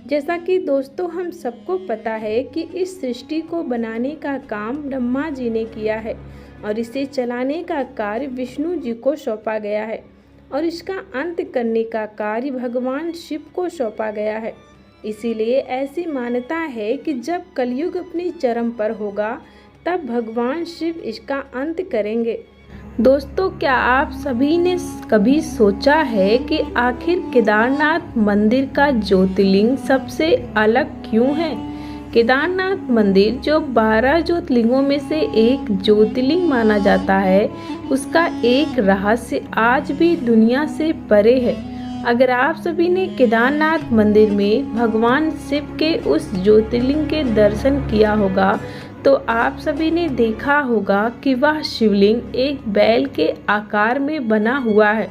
जैसा कि दोस्तों हम सबको पता है कि इस सृष्टि को बनाने का काम ब्रह्मा जी ने किया है और इसे चलाने का कार्य विष्णु जी को सौंपा गया है और इसका अंत करने का कार्य भगवान शिव को सौंपा गया है। इसीलिए ऐसी मान्यता है कि जब कलयुग अपनी चरम पर होगा तब भगवान शिव इसका अंत करेंगे। दोस्तों, क्या आप सभी ने कभी सोचा है कि आखिर केदारनाथ मंदिर का ज्योतिर्लिंग सबसे अलग क्यों है? केदारनाथ मंदिर जो 12 ज्योतिर्लिंगों में से एक ज्योतिर्लिंग माना जाता है, उसका एक रहस्य आज भी दुनिया से परे है। अगर आप सभी ने केदारनाथ मंदिर में भगवान शिव के उस ज्योतिर्लिंग के दर्शन किया होगा तो आप सभी ने देखा होगा कि वह शिवलिंग एक बैल के आकार में बना हुआ है।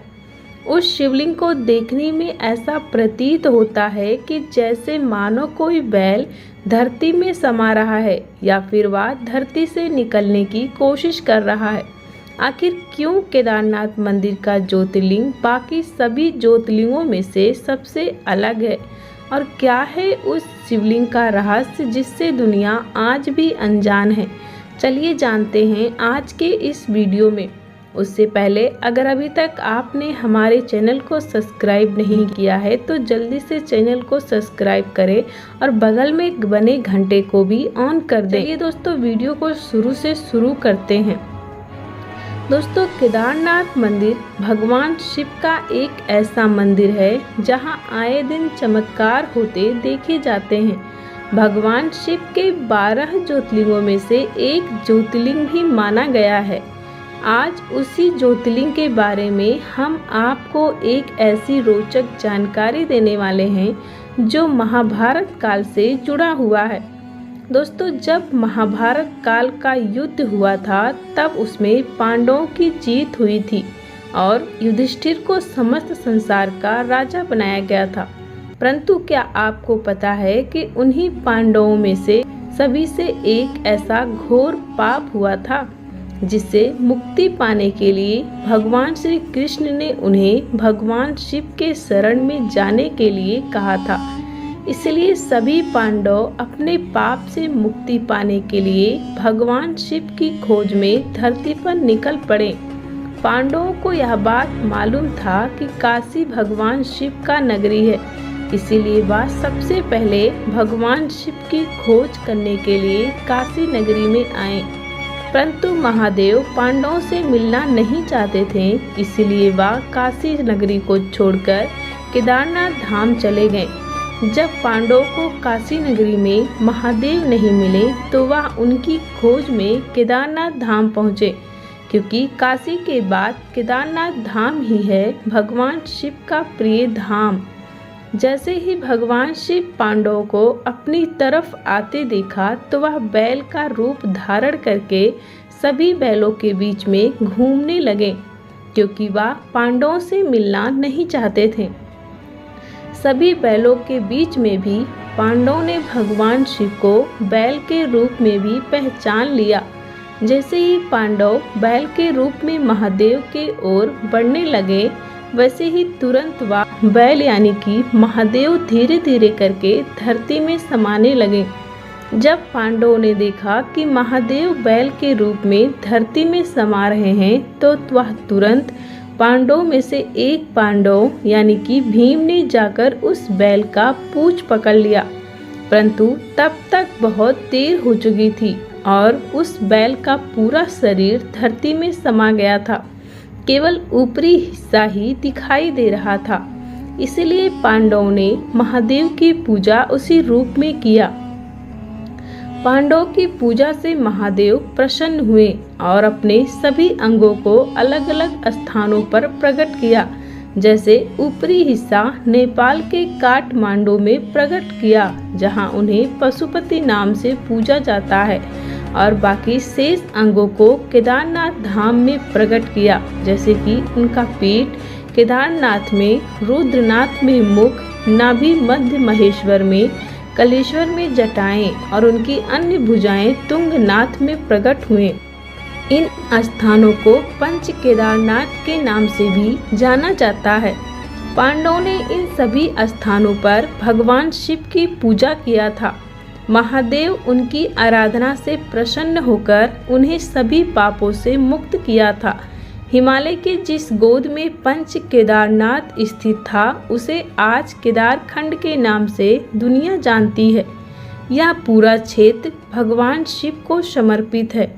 उस शिवलिंग को देखने में ऐसा प्रतीत होता है कि जैसे मानो कोई बैल धरती में समा रहा है या फिर वह धरती से निकलने की कोशिश कर रहा है। आखिर क्यों केदारनाथ मंदिर का ज्योतिर्लिंग बाकी सभी ज्योतिर्लिंगों में से सबसे अलग है और क्या है उस शिवलिंग का रहस्य जिससे दुनिया आज भी अनजान है? चलिए जानते हैं आज के इस वीडियो में। उससे पहले अगर अभी तक आपने हमारे चैनल को सब्सक्राइब नहीं किया है तो जल्दी से चैनल को सब्सक्राइब करें और बगल में बने घंटे को भी ऑन कर दें। चलिए दोस्तों, वीडियो को शुरू से शुरू करते हैं। दोस्तों, केदारनाथ मंदिर भगवान शिव का एक ऐसा मंदिर है जहां आए दिन चमत्कार होते देखे जाते हैं। भगवान शिव के 12 ज्योतिर्लिंगों में से एक ज्योतिर्लिंग भी माना गया है। आज उसी ज्योतिर्लिंग के बारे में हम आपको एक ऐसी रोचक जानकारी देने वाले हैं जो महाभारत काल से जुड़ा हुआ है। दोस्तों, जब महाभारत काल का युद्ध हुआ था तब उसमें पांडवों की जीत हुई थी और युधिष्ठिर को समस्त संसार का राजा बनाया गया था। परंतु क्या आपको पता है कि उन्हीं पांडवों में से सभी से एक ऐसा घोर पाप हुआ था जिससे मुक्ति पाने के लिए भगवान श्री कृष्ण ने उन्हें भगवान शिव के शरण में जाने के लिए कहा था। इसलिए सभी पांडव अपने पाप से मुक्ति पाने के लिए भगवान शिव की खोज में धरती पर निकल पड़े। पांडवों को यह बात मालूम था कि काशी भगवान शिव का नगरी है, इसीलिए वह सबसे पहले भगवान शिव की खोज करने के लिए काशी नगरी में आए। परंतु महादेव पांडवों से मिलना नहीं चाहते थे, इसलिए वह काशी नगरी को छोड़कर केदारनाथ धाम चले गए। जब पांडवों को काशी नगरी में महादेव नहीं मिले तो वह उनकी खोज में केदारनाथ धाम पहुँचे, क्योंकि काशी के बाद केदारनाथ धाम ही है भगवान शिव का प्रिय धाम। जैसे ही भगवान शिव पांडवों को अपनी तरफ आते देखा तो वह बैल का रूप धारण करके सभी बैलों के बीच में घूमने लगे, क्योंकि वह पांडवों से मिलना नहीं चाहते थे। सभी बैलों के बीच में भी पांडवों ने भगवान शिव को बैल के रूप में भी पहचान लिया। जैसे ही पांडव बैल के रूप में महादेव के ओर बढ़ने लगे, वैसे ही तुरंत वह बैल यानी कि महादेव धीरे धीरे करके धरती में समाने लगे। जब पांडवों ने देखा कि महादेव बैल के रूप में धरती में समा रहे हैं तो वह तुरंत पांडवों में से एक पांडव यानी कि भीम ने जाकर उस बैल का पूंछ पकड़ लिया। परंतु तब तक बहुत देर हो चुकी थी और उस बैल का पूरा शरीर धरती में समा गया था, केवल ऊपरी हिस्सा ही दिखाई दे रहा था। इसलिए पांडवों ने महादेव की पूजा उसी रूप में किया। पांडवों की पूजा से महादेव प्रसन्न हुए और अपने सभी अंगों को अलग अलग स्थानों पर प्रकट किया। जैसे ऊपरी हिस्सा नेपाल के काठमांडू में प्रकट किया, जहां उन्हें पशुपति नाम से पूजा जाता है, और बाकी शेष अंगों को केदारनाथ धाम में प्रकट किया। जैसे कि उनका पीठ केदारनाथ में, रुद्रनाथ में मुख, नाभि मध्य महेश्वर में, कलेश्वर में जटाएं और उनकी अन्य भुजाएं तुंगनाथ में प्रकट हुए। इन स्थानों को पंच केदारनाथ के नाम से भी जाना जाता है। पांडवों ने इन सभी स्थानों पर भगवान शिव की पूजा किया था। महादेव उनकी आराधना से प्रसन्न होकर उन्हें सभी पापों से मुक्त किया था। हिमालय के जिस गोद में पंच केदारनाथ स्थित था उसे आज केदारखंड के नाम से दुनिया जानती है। यह पूरा क्षेत्र भगवान शिव को समर्पित है।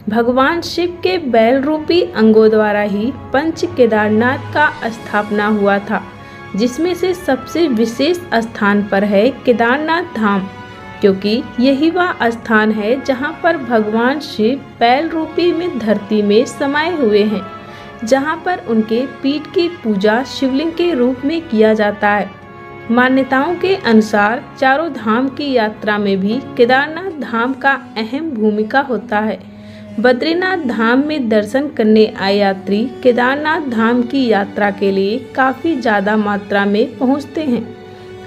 भगवान शिव के बैल रूपी अंगों द्वारा ही पंच केदारनाथ का स्थापना हुआ था, जिसमें से सबसे विशेष स्थान पर है केदारनाथ धाम, क्योंकि यही वह स्थान है जहां पर भगवान शिव बैल रूपी में धरती में समाये हुए हैं, जहां पर उनके पीठ की पूजा शिवलिंग के रूप में किया जाता है। मान्यताओं के अनुसार चारों धाम की यात्रा में भी केदारनाथ धाम का अहम भूमिका होता है। बद्रीनाथ धाम में दर्शन करने आए यात्री केदारनाथ धाम की यात्रा के लिए काफ़ी ज़्यादा मात्रा में पहुंचते हैं।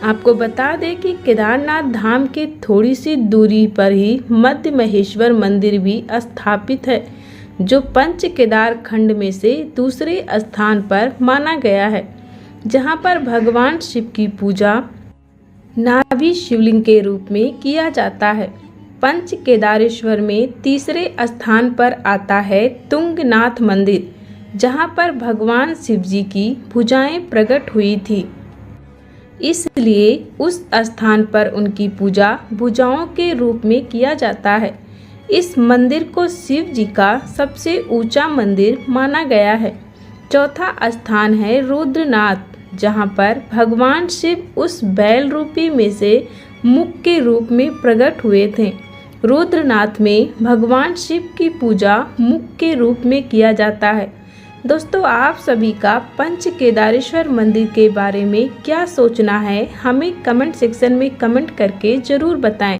आपको बता दें कि केदारनाथ धाम के थोड़ी सी दूरी पर ही मध्य महेश्वर मंदिर भी स्थापित है, जो पंच केदार खंड में से दूसरे स्थान पर माना गया है, जहां पर भगवान शिव की पूजा नाभि शिवलिंग के रूप में किया जाता है। पंच केदारेश्वर में तीसरे स्थान पर आता है तुंगनाथ मंदिर, जहां पर भगवान शिव जी की भुजाएं प्रकट हुई थी, इसलिए उस स्थान पर उनकी पूजा भुजाओं के रूप में किया जाता है। इस मंदिर को शिव जी का सबसे ऊंचा मंदिर माना गया है। चौथा स्थान है रुद्रनाथ, जहां पर भगवान शिव उस बैल रूपी में से मुख के रूप में प्रकट हुए थे। रुद्रनाथ में भगवान शिव की पूजा मुख के रूप में किया जाता है। दोस्तों, आप सभी का पंच केदारेश्वर मंदिर के बारे में क्या सोचना है, हमें कमेंट सेक्शन में कमेंट करके ज़रूर बताएं।